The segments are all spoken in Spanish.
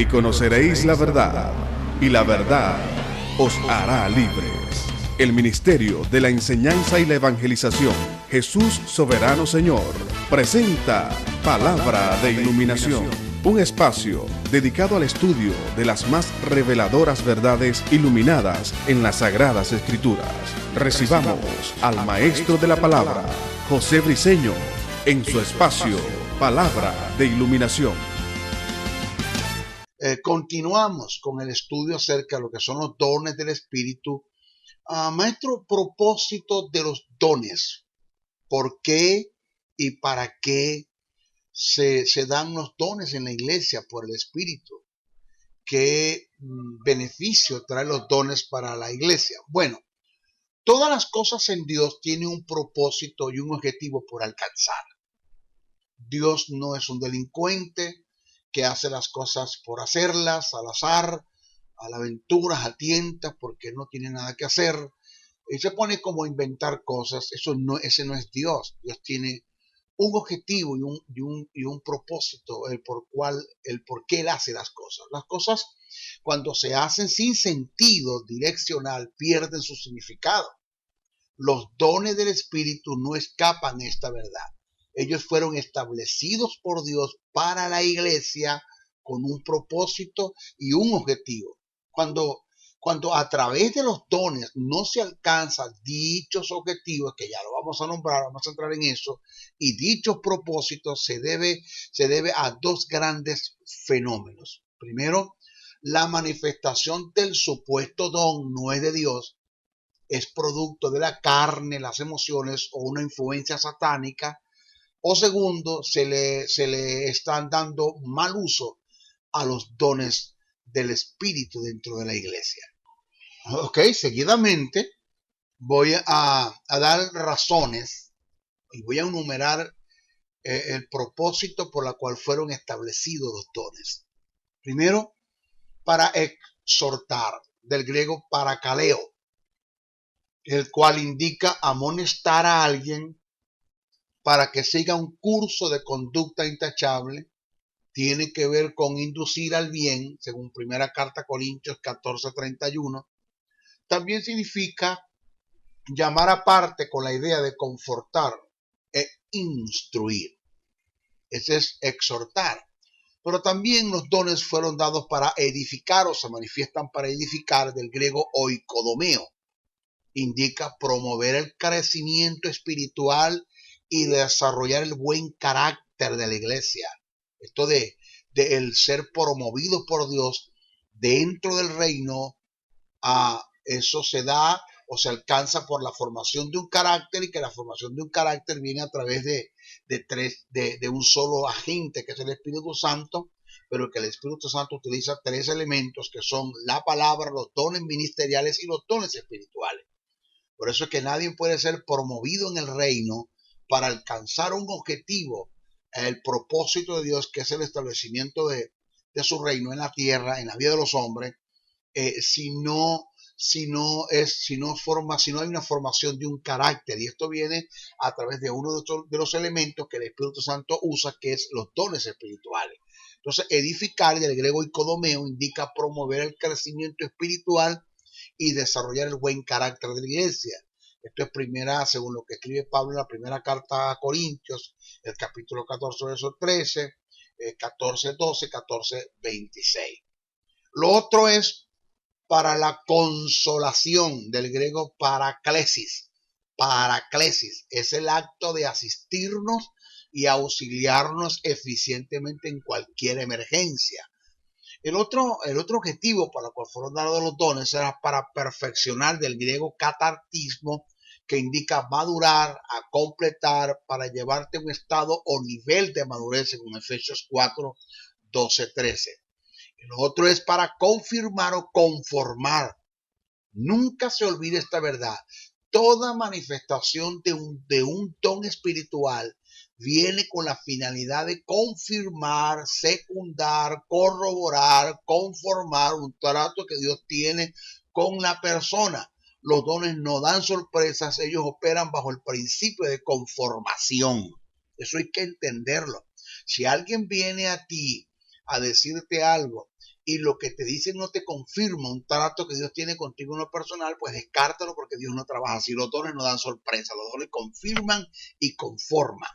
y conoceréis la verdad, y la verdad os hará libres. El Ministerio de la Enseñanza y la Evangelización, Jesús Soberano Señor, presenta Palabra de Iluminación, un espacio dedicado al estudio de las más reveladoras verdades iluminadas en las Sagradas Escrituras. Recibamos al Maestro de la Palabra, José Briceño, en su espacio Palabra de Iluminación. Continuamos con el estudio acerca de lo que son los dones del Espíritu. Maestro, propósito de los dones. ¿Por qué y para qué se dan los dones en la iglesia por el Espíritu? ¿Qué beneficio traen los dones para la iglesia? Bueno, todas las cosas en Dios tienen un propósito y un objetivo por alcanzar. Dios no es un delincuente que hace las cosas por hacerlas, al azar, a la aventura, a tientas, porque no tiene nada que hacer. Y se pone como a inventar cosas. Ese no es Dios. Dios tiene un objetivo y un propósito, el por qué Él hace las cosas. Las cosas, cuando se hacen sin sentido direccional, pierden su significado. Los dones del Espíritu no escapan de esta verdad. Ellos fueron establecidos por Dios para la iglesia con un propósito y un objetivo. Cuando a través de los dones no se alcanzan dichos objetivos, que ya lo vamos a nombrar, vamos a entrar en eso, y dichos propósitos se debe a dos grandes fenómenos. Primero, la manifestación del supuesto don no es de Dios, es producto de la carne, las emociones o una influencia satánica. O segundo, se le están dando mal uso a los dones del Espíritu dentro de la iglesia. Ok, seguidamente voy a dar razones y voy a enumerar el propósito por la cual fueron establecidos los dones. Primero, para exhortar, del griego parakaleo, el cual indica amonestar a alguien para que siga un curso de conducta intachable. Tiene que ver con inducir al bien, según primera carta a Corintios 14:31. También significa llamar aparte con la idea de confortar e instruir. Ese es exhortar. Pero también los dones fueron dados para edificar o se manifiestan para edificar, del griego oikodomeo. Indica promover el crecimiento espiritual y desarrollar el buen carácter de la iglesia. Esto de el ser promovido por Dios dentro del reino, eso se da o se alcanza por la formación de un carácter, y que la formación de un carácter viene a través de un solo agente, que es el Espíritu Santo, pero que el Espíritu Santo utiliza tres elementos, que son la palabra, los dones ministeriales y los dones espirituales. Por eso es que nadie puede ser promovido en el reino para alcanzar un objetivo, el propósito de Dios, que es el establecimiento de su reino en la tierra, en la vida de los hombres, si no hay una formación de un carácter. Y esto viene a través de uno de los elementos que el Espíritu Santo usa, que es los dones espirituales. Entonces, edificar, del griego ikodomeo, indica promover el crecimiento espiritual y desarrollar el buen carácter de la iglesia. Esto es según lo que escribe Pablo en la primera carta a Corintios, el capítulo 14, verso 13, 14, 12, 14, 26. Lo otro es para la consolación, del griego paraklesis. Paraklesis es el acto de asistirnos y auxiliarnos eficientemente en cualquier emergencia. El otro objetivo para el cual fueron dados los dones era para perfeccionar, del griego catartismo, que indica madurar, a completar, para llevarte a un estado o nivel de madurez, según Efesios 4, 12, 13. El otro es para confirmar o conformar. Nunca se olvide esta verdad. Toda manifestación de un don espiritual viene con la finalidad de confirmar, secundar, corroborar, conformar un trato que Dios tiene con la persona. Los dones no dan sorpresas, ellos operan bajo el principio de conformación. Eso hay que entenderlo. Si alguien viene a ti a decirte algo y lo que te dicen no te confirma un trato que Dios tiene contigo en lo personal, pues descártalo porque Dios no trabaja así. Los dones no dan sorpresa, los dones confirman y conforman.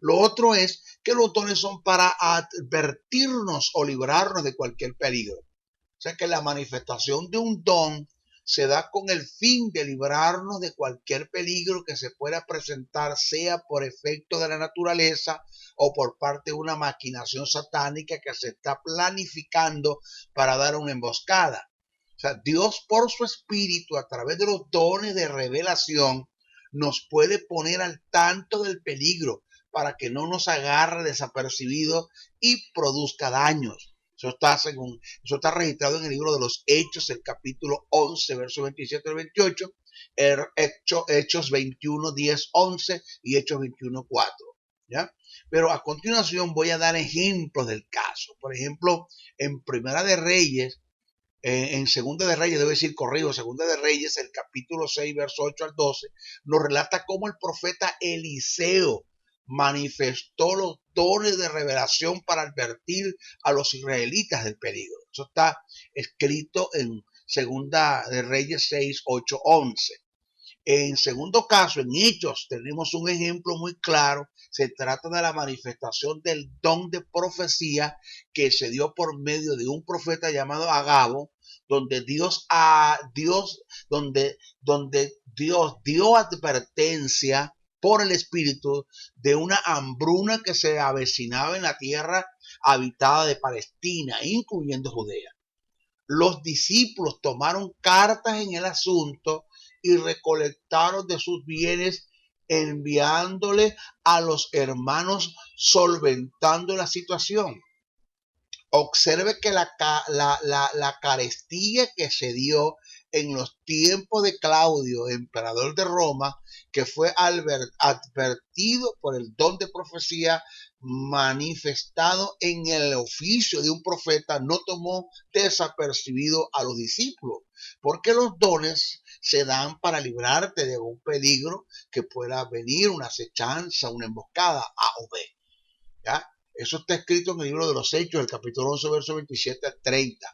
Lo otro es que los dones son para advertirnos o librarnos de cualquier peligro. O sea que la manifestación de un don se da con el fin de librarnos de cualquier peligro que se pueda presentar, sea por efecto de la naturaleza o por parte de una maquinación satánica que se está planificando para dar una emboscada. O sea, Dios por su espíritu, a través de los dones de revelación, nos puede poner al tanto del peligro para que no nos agarre desapercibido y produzca daños. Eso está registrado en el libro de los Hechos, el capítulo 11, versos 27 al 28, Hechos 21, 10, 11 y Hechos 21, 4. ¿Ya? Pero a continuación voy a dar ejemplos del caso. Por ejemplo, en Primera de Reyes, en Segunda de Reyes, debo decir corrido, Segunda de Reyes, el capítulo 6, verso 8 al 12, nos relata cómo el profeta Eliseo manifestó los dones de revelación para advertir a los israelitas del peligro. Eso está escrito en Segunda de Reyes 6, 8, 11. En segundo caso, en Hechos, tenemos un ejemplo muy claro. Se trata de la manifestación del don de profecía que se dio por medio de un profeta llamado Agabo, donde Dios dio advertencia por el Espíritu de una hambruna que se avecinaba en la tierra habitada de Palestina, incluyendo Judea. Los discípulos tomaron cartas en el asunto y recolectaron de sus bienes, enviándole a los hermanos, solventando la situación. Observe que la carestía que se dio en los tiempos de Claudio, emperador de Roma, que fue advertido por el don de profecía manifestado en el oficio de un profeta, no tomó desapercibido a los discípulos, porque los dones se dan para librarte de un peligro que pueda venir, una acechanza, una emboscada, A o B. ¿Ya? Eso está escrito en el libro de los Hechos, el capítulo 11, verso 27 al 30.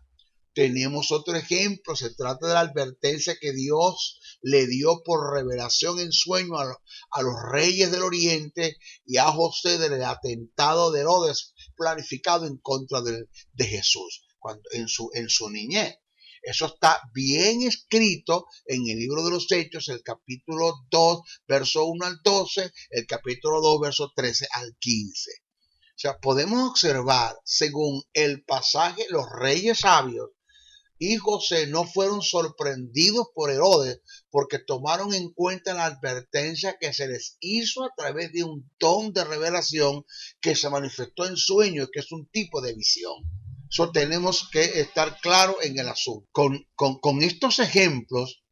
Tenemos otro ejemplo, se trata de la advertencia que Dios le dio por revelación en sueño a los reyes del oriente y a José del atentado de Herodes planificado en contra de Jesús en su niñez. Eso está bien escrito en el libro de los Hechos, el capítulo 2, verso 1 al 12, el capítulo 2, verso 13 al 15. O sea, podemos observar, según el pasaje, los reyes sabios y José no fueron sorprendidos por Herodes porque tomaron en cuenta la advertencia que se les hizo a través de un don de revelación que se manifestó en sueños, que es un tipo de visión. Eso tenemos que estar claro en el asunto. Con estos ejemplos,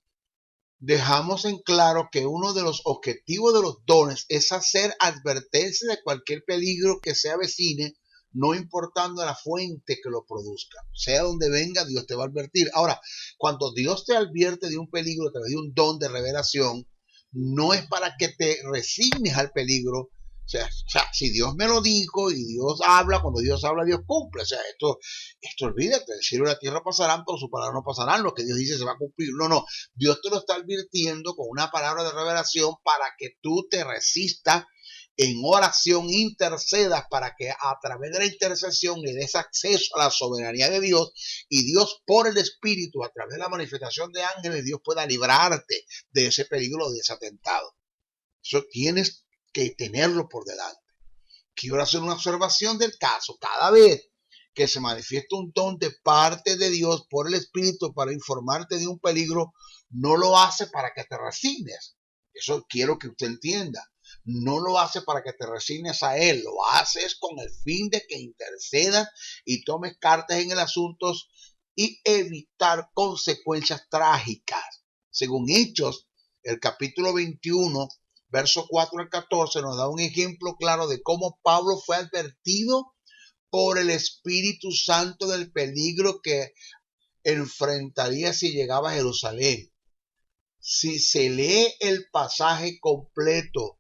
dejamos en claro que uno de los objetivos de los dones es hacer advertencia de cualquier peligro que se avecine, no importando la fuente que lo produzca. Sea donde venga, Dios te va a advertir. Ahora, cuando Dios te advierte de un peligro a través de un don de revelación, no es para que te resignes al peligro. O sea, si Dios me lo dijo y Dios habla, cuando Dios habla, Dios cumple. O sea, esto olvídate, el cielo y la tierra pasarán, pero su palabra no pasarán. Lo que Dios dice se va a cumplir. No, Dios te lo está advirtiendo con una palabra de revelación para que tú te resistas en oración, intercedas para que a través de la intercesión le des acceso a la soberanía de Dios y Dios por el Espíritu, a través de la manifestación de ángeles, Dios pueda librarte de ese peligro, de ese atentado. Eso tienes que tenerlo por delante. Quiero hacer una observación del caso. Cada vez que se manifiesta un don de parte de Dios por el Espíritu para informarte de un peligro, no lo hace para que te resignes. Eso quiero que usted entienda. No lo hace para que te resignes a él, lo haces con el fin de que intercedas y tomes cartas en el asunto y evitar consecuencias trágicas. Según Hechos, el capítulo 21, verso 4 al 14, nos da un ejemplo claro de cómo Pablo fue advertido por el Espíritu Santo del peligro que enfrentaría si llegaba a Jerusalén. Si se lee el pasaje completo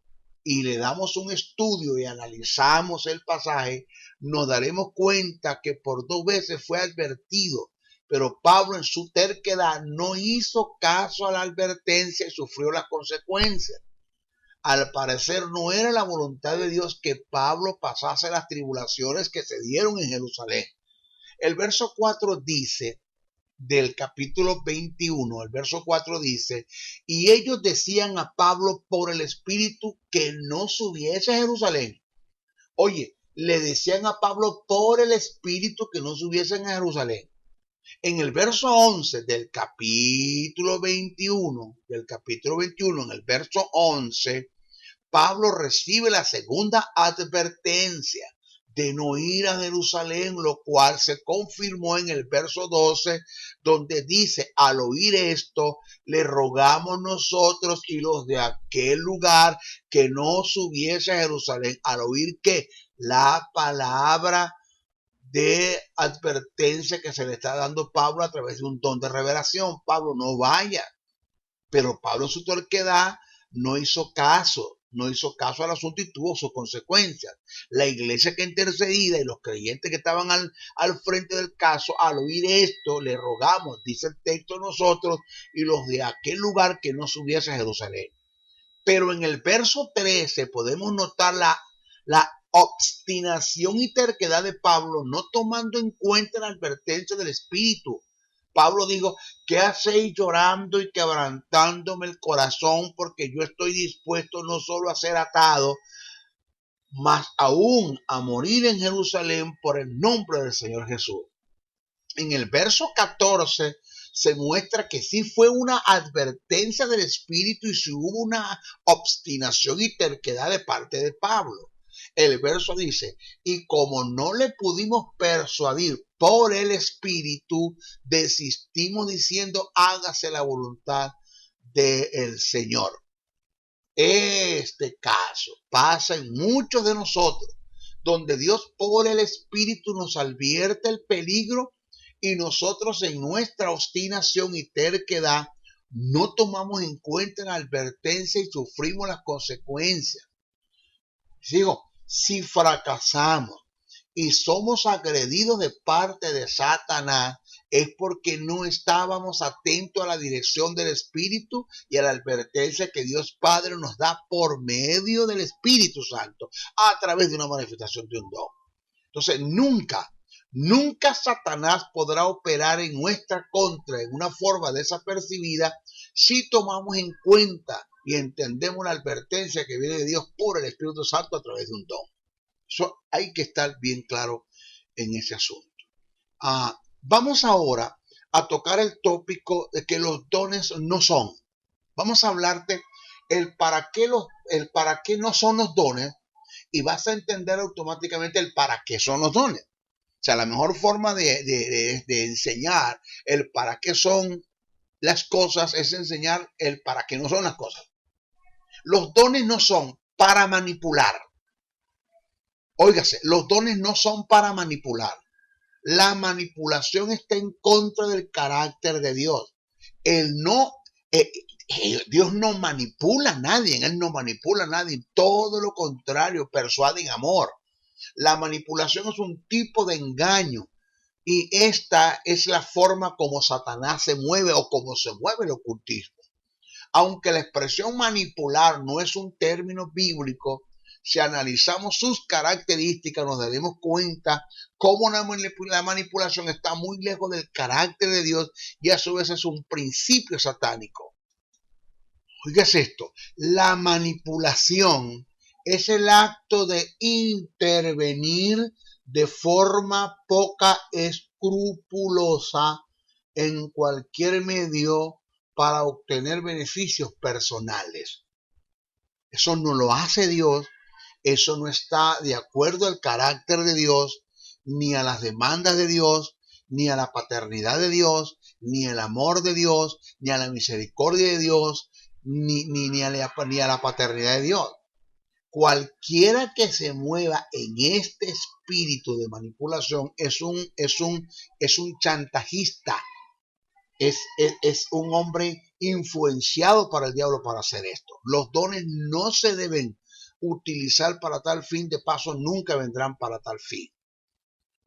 y le damos un estudio y analizamos el pasaje, nos daremos cuenta que por 2 veces fue advertido, pero Pablo en su terquedad no hizo caso a la advertencia y sufrió las consecuencias. Al parecer no era la voluntad de Dios que Pablo pasase las tribulaciones que se dieron en Jerusalén. El verso 4 dice, del capítulo 21, el verso 4 dice, y ellos decían a Pablo por el Espíritu que no subiese a Jerusalén. Oye, le decían a Pablo por el Espíritu que no subiesen a Jerusalén. En el verso 11 del capítulo 21, en el verso 11, Pablo recibe la segunda advertencia de no ir a Jerusalén, lo cual se confirmó en el verso 12, donde dice, al oír esto, le rogamos nosotros y los de aquel lugar que no subiese a Jerusalén. Al oír que la palabra de advertencia que se le está dando a Pablo a través de un don de revelación, Pablo, no vaya. Pero Pablo en su terquedad no hizo caso al asunto y tuvo sus consecuencias. La iglesia que intercedía y los creyentes que estaban al frente del caso, al oír esto, le rogamos, dice el texto, nosotros y los de aquel lugar que no subiese a Jerusalén. Pero en el verso 13 podemos notar la obstinación y terquedad de Pablo, no tomando en cuenta la advertencia del Espíritu. Pablo dijo, ¿qué hacéis llorando y quebrantándome el corazón? Porque yo estoy dispuesto no solo a ser atado, mas aún a morir en Jerusalén por el nombre del Señor Jesús. En el verso 14 se muestra que sí fue una advertencia del Espíritu y sí hubo una obstinación y terquedad de parte de Pablo. El verso dice, y como no le pudimos persuadir por el Espíritu, desistimos diciendo, hágase la voluntad del Señor. Este caso pasa en muchos de nosotros, donde Dios por el Espíritu nos advierte el peligro y nosotros en nuestra obstinación y terquedad no tomamos en cuenta la advertencia y sufrimos las consecuencias. Digo, si fracasamos y somos agredidos de parte de Satanás, es porque no estábamos atentos a la dirección del Espíritu y a la advertencia que Dios Padre nos da por medio del Espíritu Santo, a través de una manifestación de un don. Entonces, nunca Satanás podrá operar en nuestra contra en una forma desapercibida si tomamos en cuenta y entendemos la advertencia que viene de Dios por el Espíritu Santo a través de un don. Eso hay que estar bien claro en ese asunto. Vamos ahora a tocar el tópico de que los dones no son. Vamos a hablarte el para qué no son los dones y vas a entender automáticamente el para qué son los dones. O sea, la mejor forma de enseñar el para qué son las cosas es enseñar el para qué no son las cosas. Los dones no son para manipular. Óigase, los dones no son para manipular. La manipulación está en contra del carácter de Dios. Dios no manipula a nadie, Él no manipula a nadie. Todo lo contrario, persuade en amor. La manipulación es un tipo de engaño y esta es la forma como Satanás se mueve o como se mueve el ocultismo. Aunque la expresión manipular no es un término bíblico, si analizamos sus características nos daremos cuenta cómo la manipulación está muy lejos del carácter de Dios y a su vez es un principio satánico. Oigas esto, la manipulación es el acto de intervenir de forma poca escrupulosa en cualquier medio para obtener beneficios personales. Eso no lo hace Dios, eso no está de acuerdo al carácter de Dios, ni a las demandas de Dios, ni a la paternidad de Dios, ni al amor de Dios, ni a la misericordia de Dios, ni a la paternidad de Dios. Cualquiera que se mueva en este espíritu de manipulación es un chantajista, es un hombre influenciado para el diablo para hacer esto. Los dones no se deben utilizar para tal fin, de paso nunca vendrán para tal fin.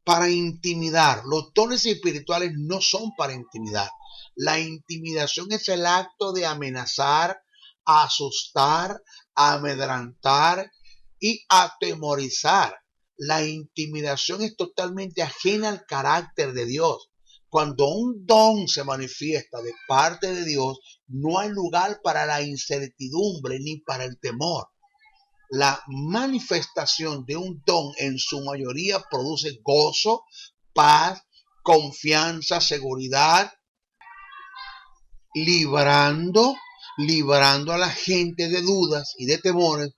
Para intimidar. Los dones espirituales no son para intimidar. La intimidación es el acto de amenazar, asustar, amedrentar y atemorizar. La intimidación es totalmente ajena al carácter de Dios. Cuando un don se manifiesta de parte de Dios, no hay lugar para la incertidumbre ni para el temor. La manifestación de un don en su mayoría produce gozo, paz, confianza, seguridad, librando a la gente de dudas y de temores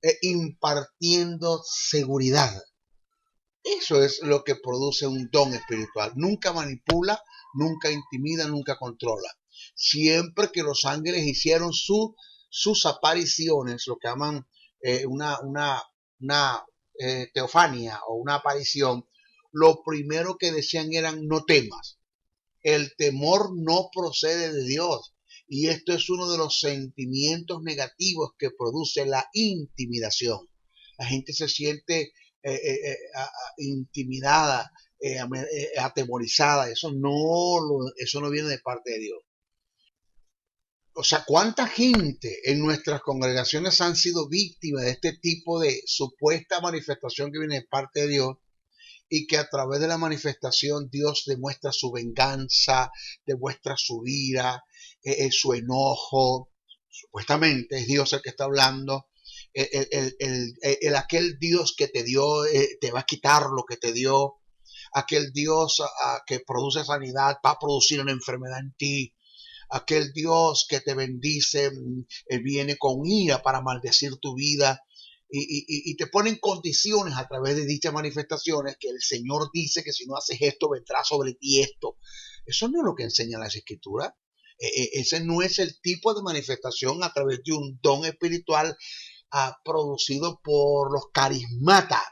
e impartiendo seguridad. Eso es lo que produce un don espiritual. Nunca manipula, nunca intimida, nunca controla. Siempre que los ángeles hicieron sus apariciones, lo que llaman una teofanía o una aparición, lo primero que decían eran: no temas. El temor no procede de Dios. Y esto es uno de los sentimientos negativos que produce la intimidación. La gente se siente intimidada, atemorizada. Eso no viene de parte de Dios. O sea, ¿cuánta gente en nuestras congregaciones han sido víctimas de este tipo de supuesta manifestación que viene de parte de Dios? Y que a través de la manifestación Dios demuestra su venganza, demuestra su ira, su enojo. Supuestamente es Dios el que está hablando. Aquel Dios que te dio, te va a quitar lo que te dio. Aquel Dios que produce sanidad va a producir una enfermedad en ti. Aquel Dios que te bendice viene con ira para maldecir tu vida. Y te ponen condiciones a través de dichas manifestaciones, que el Señor dice que si no haces esto, vendrá sobre ti esto. Eso no es lo que enseñan las Escrituras. Ese no es el tipo de manifestación a través de un don espiritual producido por los carismatas,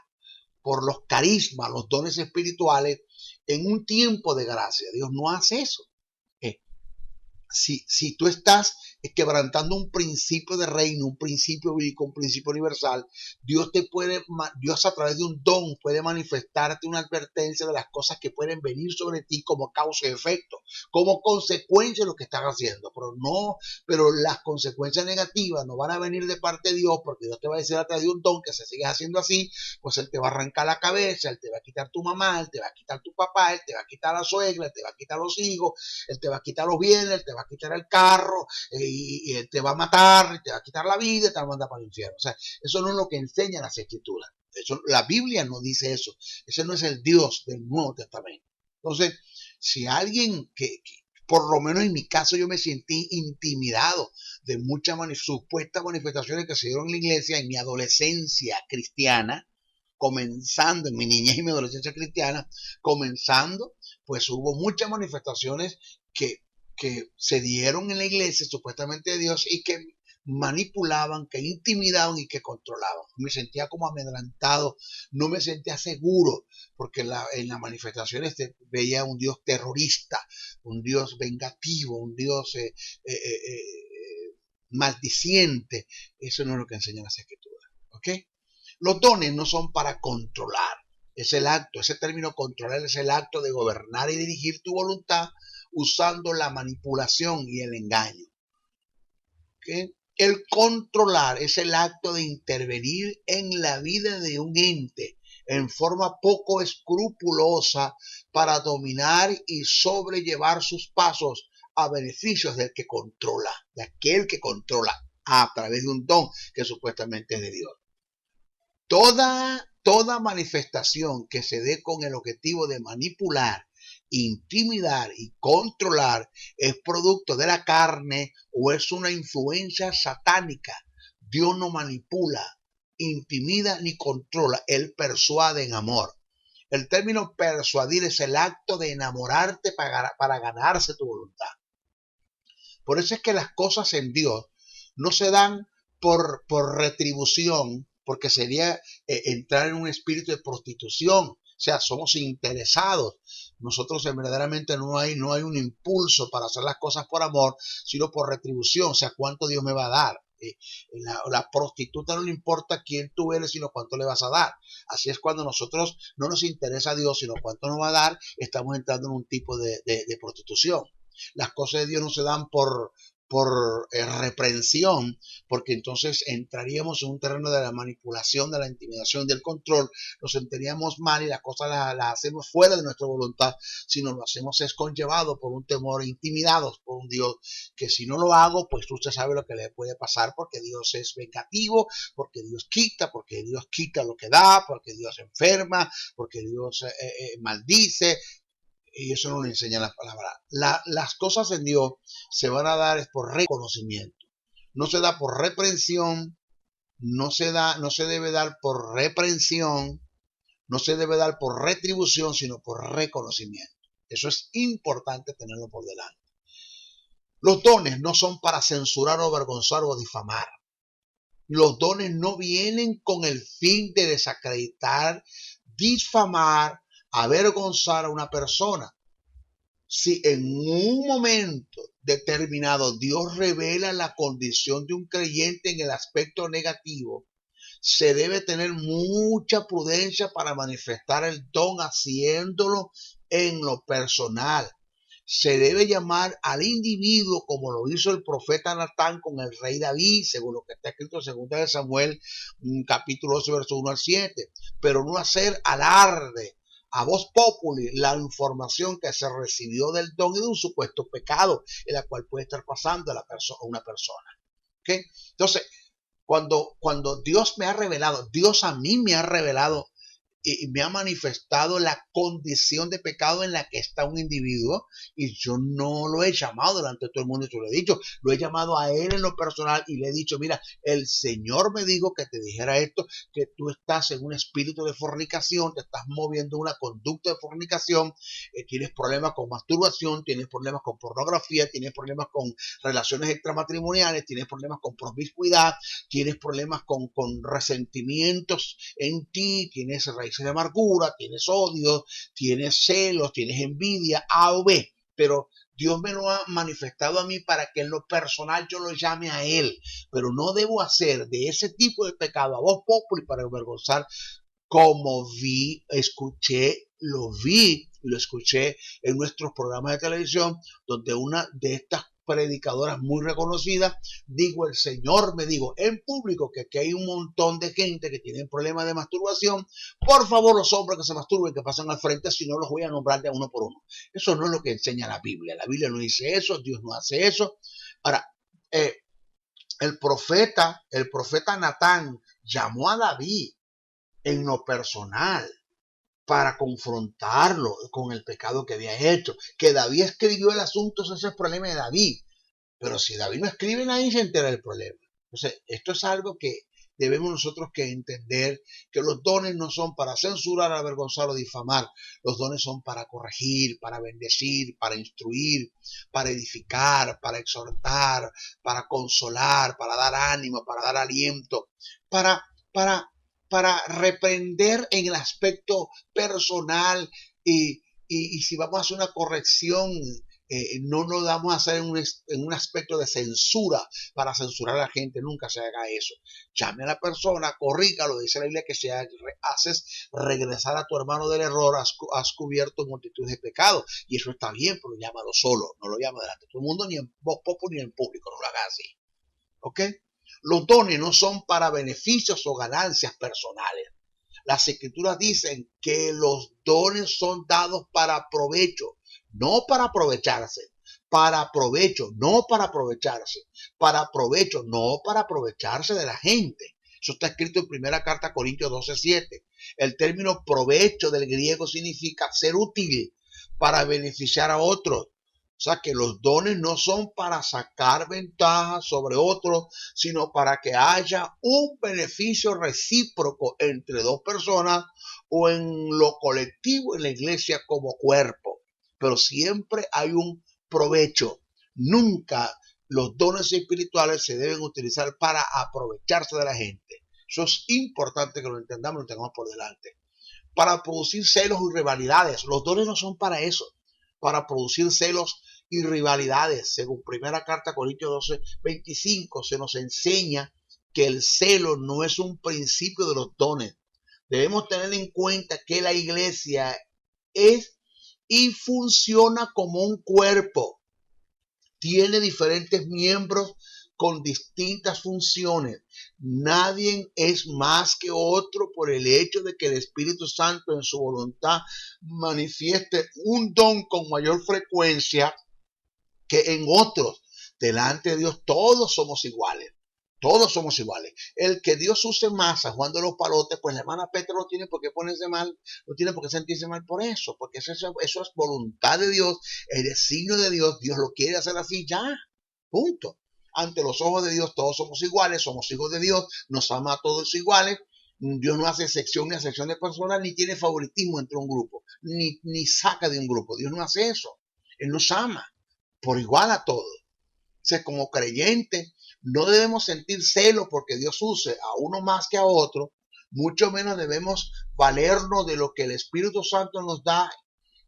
por los carismas, los dones espirituales en un tiempo de gracia. Dios no hace eso. Si tú estás quebrantando un principio de reino, un principio bíblico, un principio universal, Dios a través de un don puede manifestarte una advertencia de las cosas que pueden venir sobre ti como causa y efecto, como consecuencia de lo que estás haciendo. Pero las consecuencias negativas no van a venir de parte de Dios, porque Dios te va a decir a través de un don que si sigues haciendo así, pues Él te va a arrancar la cabeza, Él te va a quitar tu mamá, Él te va a quitar tu papá, Él te va a quitar la suegra, Él te va a quitar los hijos, Él te va a quitar los bienes, Él te va a quitar el carro, y Él te va a matar, te va a quitar la vida, te va a mandar para el infierno. O sea, eso no es lo que enseñan las Escrituras. La Biblia no dice eso. Ese no es el Dios del Nuevo Testamento. Entonces, si alguien que por lo menos en mi caso, yo me sentí intimidado de muchas supuestas manifestaciones que se dieron en la iglesia en mi adolescencia cristiana, comenzando en mi niñez y mi adolescencia cristiana, pues hubo muchas manifestaciones que se dieron en la iglesia supuestamente de Dios y que manipulaban, que intimidaban y que controlaban. Me sentía como amedrentado, no me sentía seguro, porque en las manifestaciones veía un Dios terrorista, un Dios vengativo, un Dios maldiciente. Eso no es lo que enseñan las Escrituras. ¿Ok? Los dones no son para controlar. Ese término controlar es el acto de gobernar y dirigir tu voluntad usando la manipulación y el engaño. ¿Okay? El controlar es el acto de intervenir en la vida de un ente en forma poco escrupulosa para dominar y sobrellevar sus pasos a beneficios del que controla, de aquel que controla a través de un don que supuestamente es de Dios. Toda manifestación que se dé con el objetivo de manipular, intimidar y controlar es producto de la carne o es una influencia satánica. Dios no manipula, intimida ni controla. Él persuade en amor. El término persuadir es el acto de enamorarte para ganarse tu voluntad. Por eso es que las cosas en Dios no se dan por retribución, porque sería entrar en un espíritu de prostitución. O sea, somos interesados. Nosotros verdaderamente no hay un impulso para hacer las cosas por amor, sino por retribución. O sea, ¿cuánto Dios me va a dar? La prostituta no le importa quién tú eres, sino cuánto le vas a dar. Así es cuando nosotros no nos interesa a Dios, sino cuánto nos va a dar, estamos entrando en un tipo de prostitución. Las cosas de Dios no se dan por reprensión, porque entonces entraríamos en un terreno de la manipulación, de la intimidación, del control, nos sentiríamos mal y las cosas las hacemos fuera de nuestra voluntad, sino lo hacemos es conllevado por un temor, intimidados por un Dios, que si no lo hago, pues usted sabe lo que le puede pasar, porque Dios es vengativo, porque Dios quita lo que da, porque Dios enferma, porque Dios maldice. Y eso no lo enseña la palabra. Las cosas en Dios se van a dar es por reconocimiento. No se da por reprensión, no se debe dar por reprensión, no se debe dar por retribución, sino por reconocimiento. Eso es importante tenerlo por delante. Los dones no son para censurar o avergonzar o difamar. Los dones no vienen con el fin de desacreditar, difamar, avergonzar a una persona. Si en un momento determinado Dios revela la condición de un creyente en el aspecto negativo, se debe tener mucha prudencia para manifestar el don haciéndolo en lo personal. Se debe llamar al individuo como lo hizo el profeta Natán con el rey David, según lo que está escrito en 2 Samuel, capítulo 12, verso 1 al 7, pero no hacer alarde a voz populi la información que se recibió del don y de un supuesto pecado en la cual puede estar pasando a una persona. ¿Okay? Entonces, cuando Dios me ha revelado, Dios a mí me ha revelado y me ha manifestado la condición de pecado en la que está un individuo, y yo no lo he llamado delante de todo el mundo, yo lo he dicho, lo he llamado a él en lo personal y le he dicho, mira, el Señor me dijo que te dijera esto, que tú estás en un espíritu de fornicación, te estás moviendo una conducta de fornicación, tienes problemas con masturbación, tienes problemas con pornografía, tienes problemas con relaciones extramatrimoniales, tienes problemas con promiscuidad, tienes problemas con resentimientos en ti, tienes raíces de amargura, tienes odio, tienes celos, tienes envidia, A o B, pero Dios me lo ha manifestado a mí para que en lo personal yo lo llame a él, pero no debo hacer de ese tipo de pecado a voz populi para avergonzar, como lo escuché en nuestros programas de televisión, donde una de estas predicadoras muy reconocidas, el Señor me dijo en público que aquí hay un montón de gente que tienen problemas de masturbación. Por favor, los hombres que se masturben, que pasen al frente, si no los voy a nombrar de uno por uno. Eso no es lo que enseña la Biblia. La Biblia no dice eso, Dios no hace eso. Ahora, el profeta Natán llamó a David en lo personal para confrontarlo con el pecado que había hecho. Que David escribió el asunto, ese es el problema de David. Pero si David no escribe, nadie se entera del problema. Entonces, esto es algo que debemos nosotros que entender, que los dones no son para censurar, avergonzar o difamar. Los dones son para corregir, para bendecir, para instruir, para edificar, para exhortar, para consolar, para dar ánimo, para dar aliento, para reprender en el aspecto personal, y si vamos a hacer una corrección, no nos vamos a hacer en un aspecto de censura para censurar a la gente. Nunca se haga eso. Llame a la persona, corrígalo. Dice la Biblia que si haces regresar a tu hermano del error, has cubierto multitud de pecados, y eso está bien, pero llámalo solo, no lo llama delante de todo el mundo, ni en voz popular, ni en público, no lo haga así. ¿Ok? Los dones no son para beneficios o ganancias personales. Las escrituras dicen que los dones son dados para provecho, no para aprovecharse. Para provecho, no para aprovecharse. Para provecho, no para aprovecharse de la gente. Eso está escrito en 1 Carta a Corintios 12:7. El término provecho del griego significa ser útil para beneficiar a otros. O sea que los dones no son para sacar ventaja sobre otros, sino para que haya un beneficio recíproco entre dos personas o en lo colectivo en la iglesia como cuerpo. Pero siempre hay un provecho. Nunca los dones espirituales se deben utilizar para aprovecharse de la gente. Eso es importante que lo entendamos y lo tengamos por delante. Para producir celos y rivalidades. Los dones no son para eso. para producir celos y rivalidades. Según primera carta a Corintios 12:25, se nos enseña que el celo no es un principio de los dones. Debemos tener en cuenta que la iglesia es y funciona como un cuerpo. Tiene diferentes miembros con distintas funciones. Nadie es más que otro por el hecho de que el Espíritu Santo en su voluntad manifieste un don con mayor frecuencia que en otros. Delante de Dios todos somos iguales. Todos somos iguales. El que Dios use más a Juan de los Palotes, pues la hermana Petra no tiene por qué ponerse mal, no tiene por qué sentirse mal por eso, porque eso es voluntad de Dios, el designio de Dios. Dios lo quiere hacer así, ya, punto. Ante los ojos de Dios todos somos iguales, somos hijos de Dios, nos ama a todos iguales. Dios no hace excepción ni acepción de personas, ni tiene favoritismo entre un grupo, ni saca de un grupo. Dios no hace eso. Él nos ama por igual a todos. O sea, como creyentes, no debemos sentir celo porque Dios use a uno más que a otro, mucho menos debemos valernos de lo que el Espíritu Santo nos da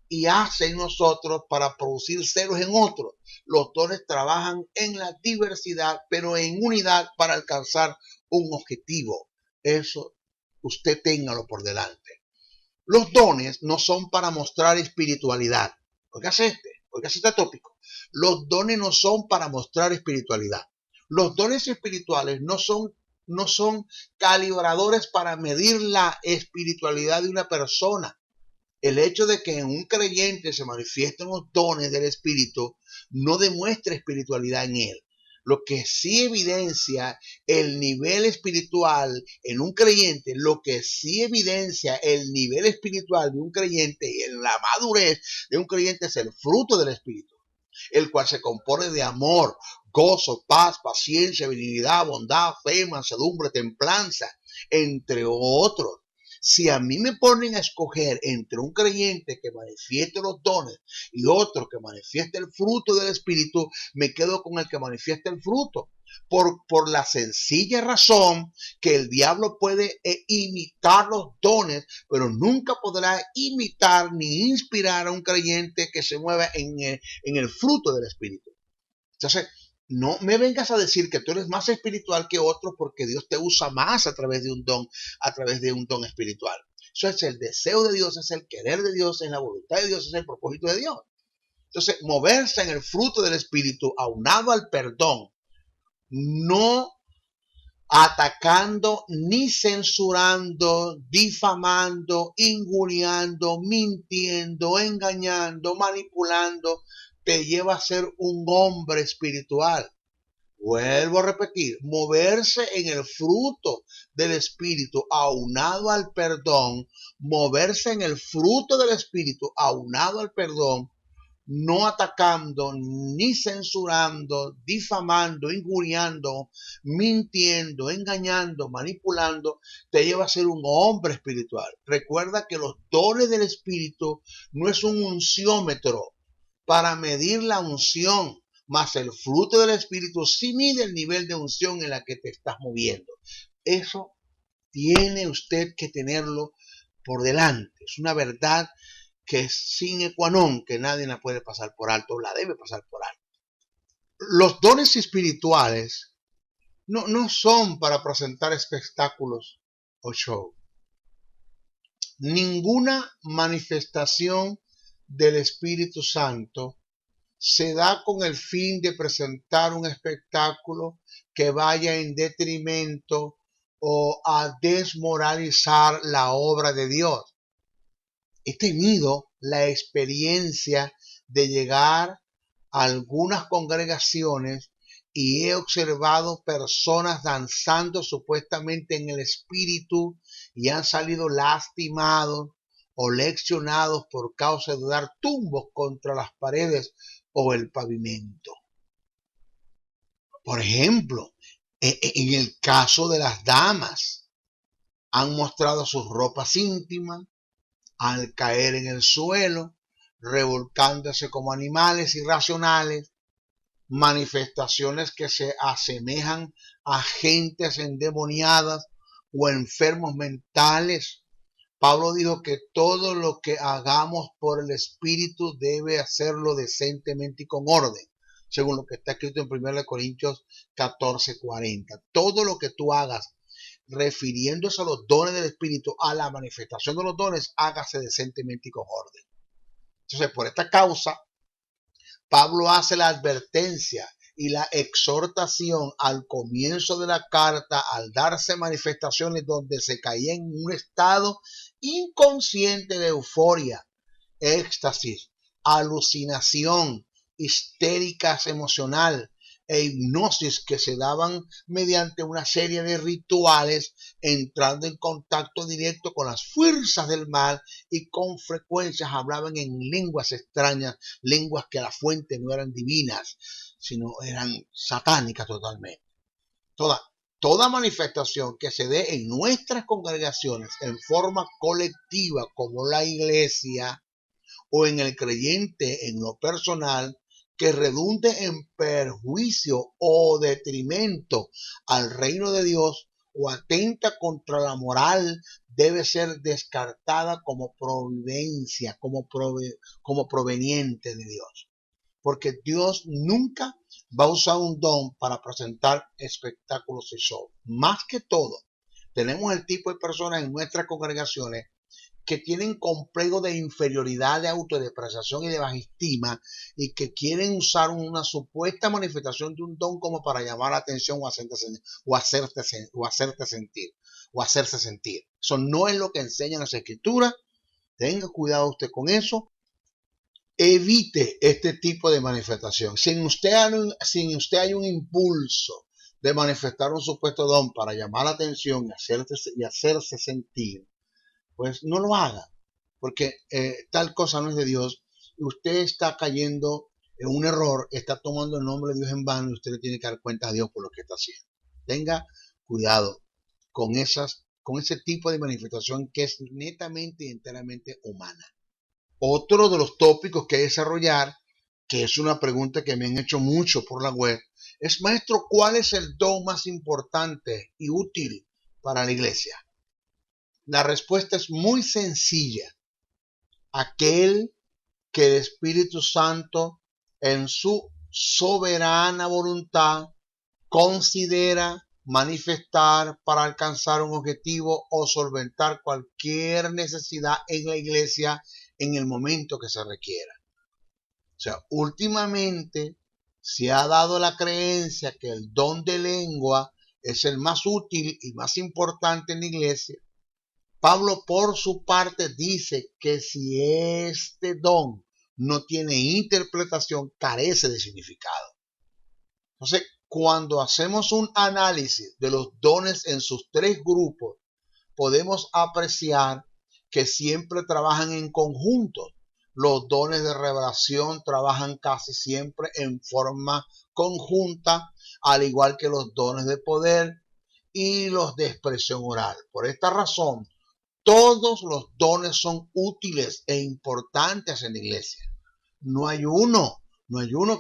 y hace en nosotros para producir celos en otros. Los dones trabajan en la diversidad, pero en unidad para alcanzar un objetivo. Eso usted téngalo por delante. Los dones no son para mostrar espiritualidad. Oígase este tópico. Los dones no son para mostrar espiritualidad. Los dones espirituales no son calibradores para medir la espiritualidad de una persona. El hecho de que en un creyente se manifiesten los dones del Espíritu no demuestra espiritualidad en él. Lo que sí evidencia el nivel espiritual en un creyente, lo que sí evidencia el nivel espiritual de un creyente y en la madurez de un creyente es el fruto del Espíritu, el cual se compone de amor, gozo, paz, paciencia, benignidad, bondad, fe, mansedumbre, templanza, entre otros. Si a mí me ponen a escoger entre un creyente que manifieste los dones y otro que manifieste el fruto del Espíritu, me quedo con el que manifiesta el fruto. Por la sencilla razón que el diablo puede imitar los dones, pero nunca podrá imitar ni inspirar a un creyente que se mueva en el fruto del Espíritu. Entonces, no me vengas a decir que tú eres más espiritual que otros porque Dios te usa más a través de un don espiritual. Eso es el deseo de Dios, es el querer de Dios, es la voluntad de Dios, es el propósito de Dios. Entonces, moverse en el fruto del Espíritu aunado al perdón, no atacando ni censurando, difamando, injuriando, mintiendo, engañando, manipulando, te lleva a ser un hombre espiritual. Vuelvo a repetir, moverse en el fruto del Espíritu aunado al perdón, moverse en el fruto del Espíritu aunado al perdón, no atacando, ni censurando, difamando, injuriando, mintiendo, engañando, manipulando, te lleva a ser un hombre espiritual. Recuerda que los dones del Espíritu no es un unciómetro para medir la unción, más el fruto del Espíritu sí mide el nivel de unción en la que te estás moviendo. Eso tiene usted que tenerlo por delante. Es una verdad que es sine qua non, que nadie la puede pasar por alto, la debe pasar por alto. Los dones espirituales no son para presentar espectáculos o show. Ninguna manifestación del Espíritu Santo se da con el fin de presentar un espectáculo que vaya en detrimento o a desmoralizar la obra de Dios. He tenido la experiencia de llegar a algunas congregaciones y he observado personas danzando supuestamente en el espíritu y han salido lastimados o leccionados por causa de dar tumbos contra las paredes o el pavimento. Por ejemplo, en el caso de las damas, han mostrado sus ropas íntimas al caer en el suelo, revolcándose como animales irracionales, manifestaciones que se asemejan a gentes endemoniadas o enfermos mentales, Pablo dijo que todo lo que hagamos por el Espíritu debe hacerlo decentemente y con orden, según lo que está escrito en 1 Corintios 14:40. Todo lo que tú hagas refiriéndose a los dones del Espíritu, a la manifestación de los dones, hágase decentemente y con orden. Entonces, por esta causa, Pablo hace la advertencia y la exhortación al comienzo de la carta, al darse manifestaciones donde se caía en un estado inconsciente de euforia, éxtasis, alucinación, histéricas emocional e hipnosis que se daban mediante una serie de rituales, entrando en contacto directo con las fuerzas del mal, y con frecuencias hablaban en lenguas extrañas, lenguas que a la fuente no eran divinas, sino eran satánicas totalmente. Toda manifestación que se dé en nuestras congregaciones en forma colectiva, como la iglesia, o en el creyente en lo personal, que redunde en perjuicio o detrimento al reino de Dios o atenta contra la moral, debe ser descartada como providencia, como proveniente de Dios. Porque Dios nunca va a usar un don para presentar espectáculos y show. Más que todo, tenemos el tipo de personas en nuestras congregaciones que tienen complejo de inferioridad, de autodepreciación y de baja estima, y que quieren usar una supuesta manifestación de un don como para llamar la atención o hacerse sentir. Eso no es lo que enseñan las escrituras. Tenga cuidado usted con eso. Evite este tipo de manifestación. Si en usted hay un impulso de manifestar un supuesto don para llamar la atención y hacerse sentir, pues no lo haga, porque tal cosa no es de Dios. Usted está cayendo en un error, está tomando el nombre de Dios en vano, y usted le tiene que dar cuenta a Dios por lo que está haciendo. Tenga cuidado con ese tipo de manifestación que es netamente y enteramente humana. Otro de los tópicos que hay que desarrollar, que es una pregunta que me han hecho mucho por la web, es: maestro, ¿cuál es el don más importante y útil para la iglesia? La respuesta es muy sencilla. Aquel que el Espíritu Santo, en su soberana voluntad, considera manifestar para alcanzar un objetivo o solventar cualquier necesidad en la iglesia en el momento que se requiera. O sea, últimamente se ha dado la creencia que el don de lengua es el más útil y más importante en la iglesia. Pablo, por su parte, dice que si este don no tiene interpretación, carece de significado. Entonces, cuando hacemos un análisis de los dones en sus tres grupos, podemos apreciar que siempre trabajan en conjunto. Los dones de revelación trabajan casi siempre en forma conjunta, al igual que los dones de poder y los de expresión oral. Por esta razón, todos los dones son útiles e importantes en la iglesia. No hay uno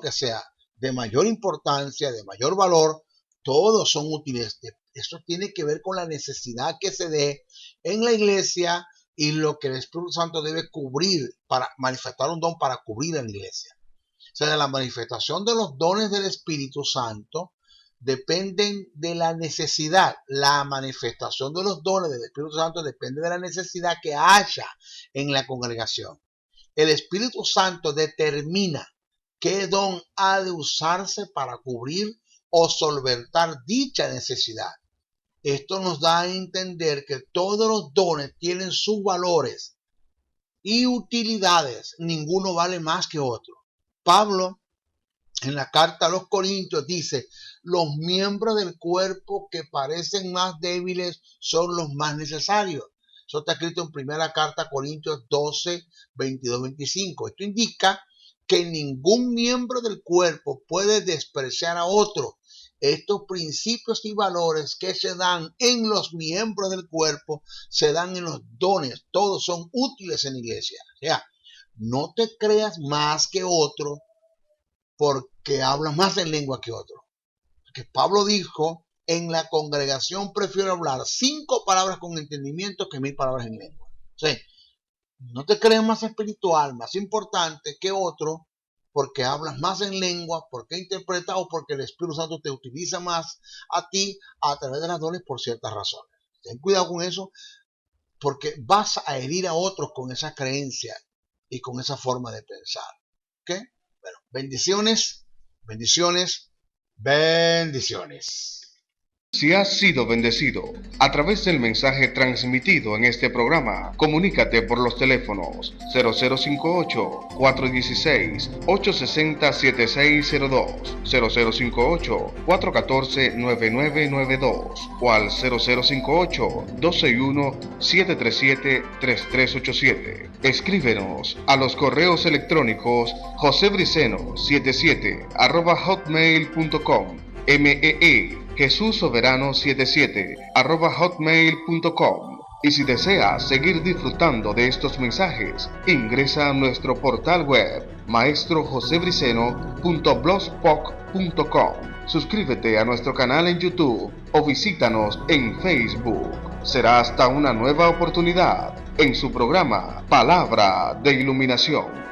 que sea de mayor importancia, de mayor valor. Todos son útiles. Eso tiene que ver con la necesidad que se dé en la iglesia y lo que el Espíritu Santo debe cubrir para manifestar un don para cubrir en la iglesia. O sea, de la manifestación de los dones del Espíritu Santo dependen de la necesidad. La manifestación de los dones del Espíritu Santo depende de la necesidad que haya en la congregación. El Espíritu Santo determina qué don ha de usarse para cubrir o solventar dicha necesidad. Esto nos da a entender que todos los dones tienen sus valores y utilidades. Ninguno vale más que otro. Pablo, en la carta a los Corintios, dice: los miembros del cuerpo que parecen más débiles son los más necesarios. Eso está escrito en primera carta a Corintios 12, 22, 25. Esto indica que ningún miembro del cuerpo puede despreciar a otro. Estos principios y valores que se dan en los miembros del cuerpo se dan en los dones. Todos son útiles en la iglesia. O sea, no te creas más que otro porque hablas más en lengua que otro. Porque Pablo dijo: en la congregación prefiero hablar 5 palabras con entendimiento que 1000 palabras en lengua. Sí, no te crees más espiritual, más importante que otro, porque hablas más en lengua, porque interpretas o porque el Espíritu Santo te utiliza más a ti a través de las dones por ciertas razones. Ten cuidado con eso, porque vas a herir a otros con esa creencia y con esa forma de pensar. ¿Ok? Bueno, bendiciones, bendiciones, bendiciones. Si has sido bendecido a través del mensaje transmitido en este programa, comunícate por los teléfonos 0058-416-860-7602, 0058-414-9992 o al 0058-261-737-3387. Escríbenos a los correos electrónicos josebriceno77@hotmail.com, Jesús Soberano 77 @hotmail.com. Y si deseas seguir disfrutando de estos mensajes, ingresa a nuestro portal web maestrojosebriceno.blogspot.com. Suscríbete a nuestro canal en YouTube o visítanos en Facebook. Será hasta una nueva oportunidad en su programa Palabra de Iluminación.